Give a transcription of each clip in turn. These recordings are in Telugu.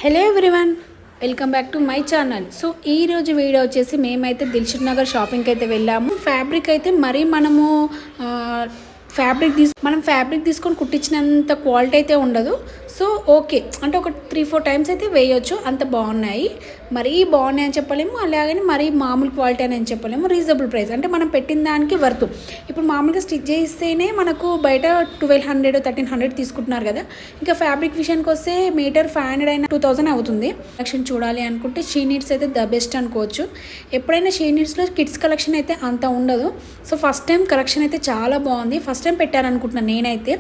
Hello everyone, welcome back to my channel. So ఈ రోజు వీడియో వచ్చేసి మేమైతే దిల్షుక్ నగర్ షాపింగ్కి అయితే వెళ్ళాము. ఫ్యాబ్రిక్ అయితే మరీ మనం ఫ్యాబ్రిక్ తీసుకొని కుట్టించినంత క్వాలిటీ అయితే ఉండదు. సో ఓకే అంటే ఒక 3-4 టైమ్స్ అయితే వేయొచ్చు, అంత బాగున్నాయి. మరీ బాగున్నాయి అని చెప్పలేము, అలాగని మరీ మామూలు క్వాలిటీ అని చెప్పలేము. రీజనబుల్ ప్రైస్ అంటే మనం పెట్టిన దానికి వర్త్. ఇప్పుడు మామూలుగా స్టిచ్ చేస్తేనే మనకు బయట 1200-1300 తీసుకుంటున్నారు కదా. ఇంకా ఫ్యాబ్రిక్ విషయానికి వస్తే మీటర్ 500 అయినా 2000 అవుతుంది. కలెక్షన్ చూడాలి అనుకుంటే షీ నీడ్స్ అయితే ద బెస్ట్ అనుకోవచ్చు. ఎప్పుడైనా షీ నీడ్స్లో కిడ్స్ కలెక్షన్ అయితే అంత ఉండదు. సో ఫస్ట్ టైం కలెక్షన్ అయితే చాలా బాగుంది. ఫస్ట్ టైం పెట్టారనుకుంటున్నాను నేనైతే.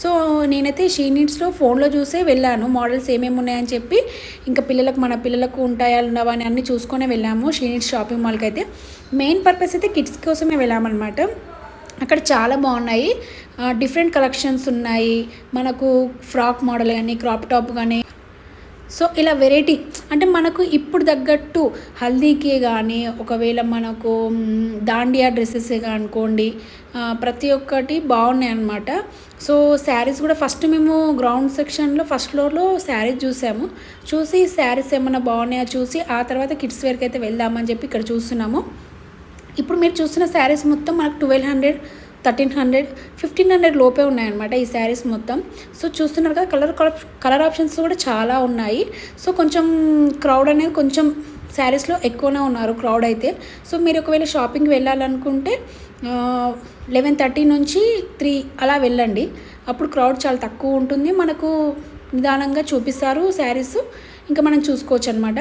సో నేనైతే షీ నీడ్స్లో ఫోన్లో చూసే వెళ్ళాను, మోడల్స్ ఏమేమి ఉన్నాయని చెప్పి. ఇంకా మన పిల్లలకు ఉంటాయా ఉండవా అని అన్నీ చూసుకొని వెళ్ళాము షీ నీడ్స్ షాపింగ్ మాల్కి అయితే. మెయిన్ పర్పస్ అయితే కిడ్స్ కోసమే వెళ్ళామన్నమాట. అక్కడ చాలా బాగున్నాయి, డిఫరెంట్ కలెక్షన్స్ ఉన్నాయి. మనకు ఫ్రాక్ మోడల్ కానీ, క్రాప్ టాప్ కానీ, సో ఇలా వెరైటీ అంటే మనకు ఇప్పుడు తగ్గట్టు హల్దీకి కానీ, ఒకవేళ మనకు దాండియా డ్రెస్సెస్ అనుకోండి, ప్రతి ఒక్కటి బాగున్నాయి అన్నమాట. సో శారీస్ కూడా ఫస్ట్ మేము గ్రౌండ్ సెక్షన్లో ఫస్ట్ ఫ్లోర్లో శారీస్ చూసి శారీస్ ఏమైనా బాగున్నాయో చూసి ఆ తర్వాత కిడ్స్ వేర్కి అయితే వెళ్దామని చెప్పి ఇక్కడ చూస్తున్నాము. ఇప్పుడు మీరు చూస్తున్న శారీస్ మొత్తం మనకు 1200, 1300, 1500 లోపే ఉన్నాయన్నమాట ఈ శారీస్ మొత్తం. సో చూస్తున్నారు కదా, కలర్ ఆప్షన్స్ కూడా చాలా ఉన్నాయి. సో కొంచెం క్రౌడ్ అనేది కొంచెం శారీస్లో ఎక్కువనే ఉన్నారు క్రౌడ్ అయితే. సో మీరు ఒకవేళ షాపింగ్కి వెళ్ళాలనుకుంటే 11:30 నుంచి 3 అలా వెళ్ళండి. అప్పుడు క్రౌడ్ చాలా తక్కువ ఉంటుంది, మనకు నిదానంగా చూపిస్తారు శారీస్, ఇంకా మనం చూసుకోవచ్చు అనమాట.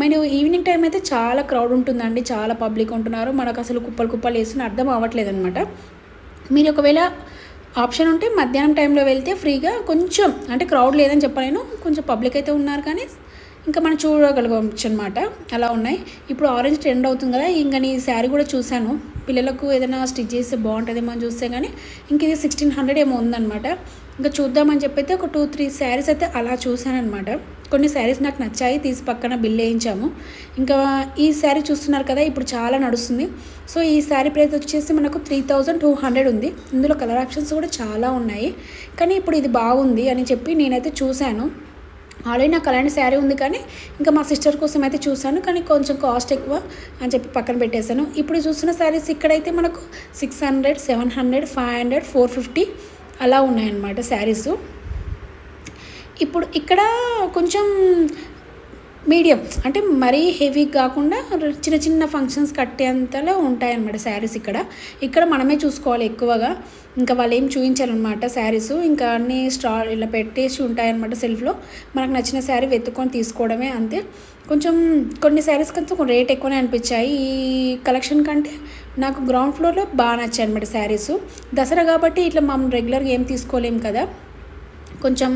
మనం ఈవినింగ్ టైం అయితే చాలా క్రౌడ్ ఉంటుందండి, చాలా పబ్లిక్ ఉంటున్నారు. మనకు అసలు కుప్పలు వేస్తున్న అర్థం అవ్వట్లేదు అనమాట. మీరు ఒకవేళ ఆప్షన్ ఉంటే మధ్యాహ్నం టైంలో వెళ్తే ఫ్రీగా కొంచెం అంటే క్రౌడ్ లేదని చెప్పలేను, కొంచెం పబ్లిక్ అయితే ఉన్నారు కానీ ఇంకా మనం చూడగలగవచ్చు అనమాట. అలా ఉన్నాయి. ఇప్పుడు ఆరెంజ్ ట్రెండ్ అవుతుంది కదా, ఇంకా నీ శారీ కూడా చూశాను. పిల్లలకు ఏదైనా స్టిచ్ చేస్తే బాగుంటుందేమో అని చూస్తే కానీ ఇంక ఇది 1600 ఏమో ఉందన్నమాట. ఇంకా చూద్దామని చెప్పి అయితే ఒక 2-3 శారీస్ అయితే అలా చూశాను అనమాట. కొన్ని శారీస్ నాకు నచ్చాయి, తీసి పక్కన బిల్ వేయించాము. ఇంకా ఈ శారీ చూస్తున్నారు కదా, ఇప్పుడు చాలా నడుస్తుంది. సో ఈ శారీ ప్రైస్ వచ్చేసి మనకు 3200 ఉంది. ఇందులో కలర్ ఆప్షన్స్ కూడా చాలా ఉన్నాయి, కానీ ఇప్పుడు ఇది బాగుంది అని చెప్పి నేనైతే చూశాను. ఆల్రెడీ నాకు అలాంటి శారీ ఉంది, కానీ ఇంకా మా సిస్టర్ కోసం అయితే చూశాను, కానీ కొంచెం కాస్ట్ ఎక్కువ అని చెప్పి పక్కన పెట్టేశాను. ఇప్పుడు చూస్తున్న శారీస్ ఇక్కడైతే మనకు 600, 700, 500, 450 అలా ఉన్నాయన్నమాట శారీసు. ఇప్పుడు ఇక్కడ కొంచెం మీడియం అంటే మరీ హెవీ కాకుండా చిన్న చిన్న ఫంక్షన్స్ కట్టేంతలో ఉంటాయన్నమాట శారీస్. ఇక్కడ మనమే చూసుకోవాలి ఎక్కువగా. ఇంకా వాళ్ళు ఏం చూపించారనమాట శారీస్, ఇంకా అన్ని స్టాల్ ఇలా పెట్టేసి ఉంటాయన్నమాట సెల్ఫ్లో. మనకు నచ్చిన శారీ వెతుక్కొని తీసుకోవడమే అంతే. కొన్ని శారీస్ కొంచెం రేట్ ఎక్కువనే అనిపించాయి ఈ కలెక్షన్ కంటే. నాకు గ్రౌండ్ ఫ్లోర్లో బాగా నచ్చాయి అనమాట శారీస్. దసరా కాబట్టి ఇట్లా మనం రెగ్యులర్గా ఏం తీసుకోలేము కదా, కొంచెం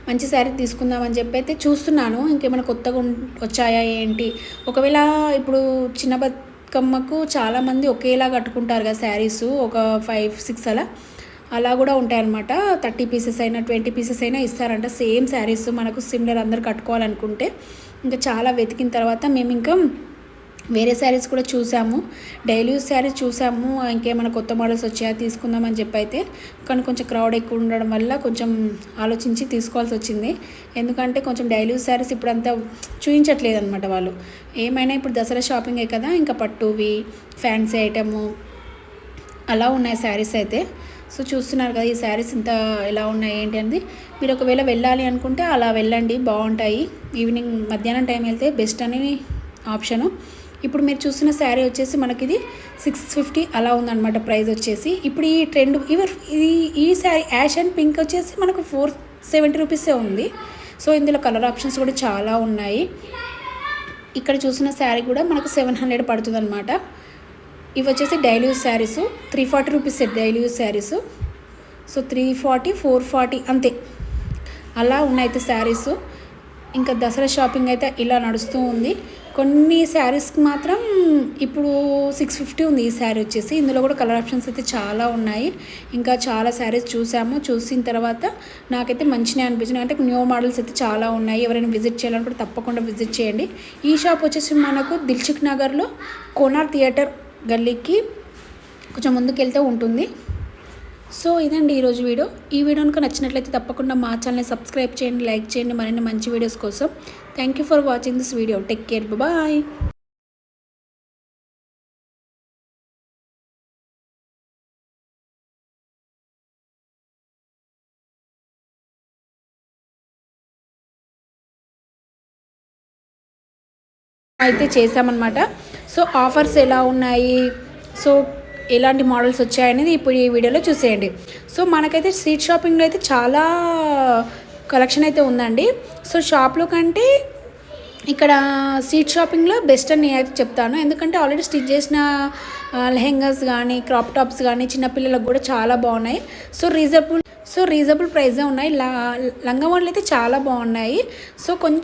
మంచి శారీ తీసుకుందామని చెప్పి అయితే చూస్తున్నాను. ఇంకేమైనా కొత్తగా వచ్చాయా ఏంటి. ఒకవేళ ఇప్పుడు చిన్న బతుకమ్మకు చాలామంది ఒకేలా కట్టుకుంటారు కదా శారీస్, ఒక 5-6 అలా కూడా ఉంటాయన్నమాట. 30 పీసెస్ అయినా 20 పీసెస్ అయినా ఇస్తారంట సేమ్ శారీస్, మనకు సిమిలర్ అందరు కట్టుకోవాలనుకుంటే. ఇంకా చాలా వెతికిన తర్వాత మేము ఇంకా వేరే శారీస్ కూడా చూసాము, డైలీ యూస్ శారీస్ చూసాము. ఇంకేమైనా కొత్త మోడల్స్ వచ్చాయా తీసుకుందామని చెప్పి అయితే, కానీ కొంచెం క్రౌడ్ ఎక్కువ ఉండడం వల్ల కొంచెం ఆలోచించి తీసుకోవాల్సి వచ్చింది. ఎందుకంటే కొంచెం డైలీ యూస్ శారీస్ ఇప్పుడు అంతా చూపించట్లేదు అనమాట వాళ్ళు. ఏమైనా ఇప్పుడు దసరా షాపింగే కదా, ఇంకా పట్టువి, ఫ్యాన్సీ ఐటము అలా ఉన్నాయి శారీస్ అయితే. సో చూస్తున్నారు కదా ఈ శారీస్ ఇంత ఎలా ఉన్నాయి ఏంటి అనేది. మీరు ఒకవేళ వెళ్ళాలి అనుకుంటే అలా వెళ్ళండి, బాగుంటాయి. ఈవినింగ్ మధ్యాహ్నం టైం వెళ్తే బెస్ట్ అని ఆప్షను. ఇప్పుడు మీరు చూస్తున్న శారీ వచ్చేసి మనకి ఇది 650 అలా ఉందన్నమాట ప్రైస్ వచ్చేసి. ఇప్పుడు ఈ ట్రెండ్ ఈ శారీ యాష్ అండ్ పింక్ వచ్చేసి మనకు 470 రూపీసే ఉంది. సో ఇందులో కలర్ ఆప్షన్స్ కూడా చాలా ఉన్నాయి. ఇక్కడ చూసిన శారీ కూడా మనకు 700 పడుతుంది అనమాట. ఇవి వచ్చేసి daily use saris, 340 rupees daily use saris. So 340, 440 అంతే అలా ఉన్నాయి శారీస్. ఇంకా దసరా షాపింగ్ అయితే ఇలా నడుస్తూ ఉంది. కొన్ని శారీస్కి మాత్రం ఇప్పుడు 650 ఉంది ఈ శారీ వచ్చేసి. ఇందులో కూడా కలర్ ఆప్షన్స్ అయితే చాలా ఉన్నాయి. ఇంకా చాలా శారీస్ చూసిన తర్వాత నాకైతే మంచిగా అనిపించింది. అంటే న్యూ మోడల్స్ అయితే చాలా ఉన్నాయి. ఎవరైనా విజిట్ చేయాలనుకుంటే తప్పకుండా విజిట్ చేయండి. ఈ షాప్ వచ్చేసి మనకు దిల్షుక్ నగర్లో కోనార్ థియేటర్ గల్లీకి కొంచెం ముందుకు వెళ్తే ఉంటుంది. సో ఇదండి ఈరోజు వీడియో. ఈ వీడియో కనుక నచ్చినట్లయితే తప్పకుండా మా ఛానల్ని సబ్స్క్రైబ్ చేయండి, లైక్ చేయండి మరిన్ని మంచి వీడియోస్ కోసం. Thank you for watching this video. Take care, bye. అయితే చేసామన్నమాట. సో ఆఫర్స్ ఎలా ఉన్నాయి, సో ఎలాంటి మోడల్స్ వచ్చాయనేది ఇప్పుడు ఈ వీడియోలో చూసేయండి. సో మనకైతే స్ట్రీట్ షాపింగ్లో అయితే చాలా కలెక్షన్ అయితే ఉందండి. సో షాప్లో కంటే ఇక్కడ స్ట్రీట్ షాపింగ్లో బెస్ట్ అని నేనైతే చెప్తాను. ఎందుకంటే ఆల్రెడీ స్టిచ్ చేసిన లెహెంగాస్ కానీ క్రాప్ టాప్స్ కానీ చిన్నపిల్లలకు కూడా చాలా బాగున్నాయి. సో రీజనబుల్ ప్రైజే ఉన్నాయి. లంగా మోడల్ అయితే చాలా బాగున్నాయి. సో కొంచెం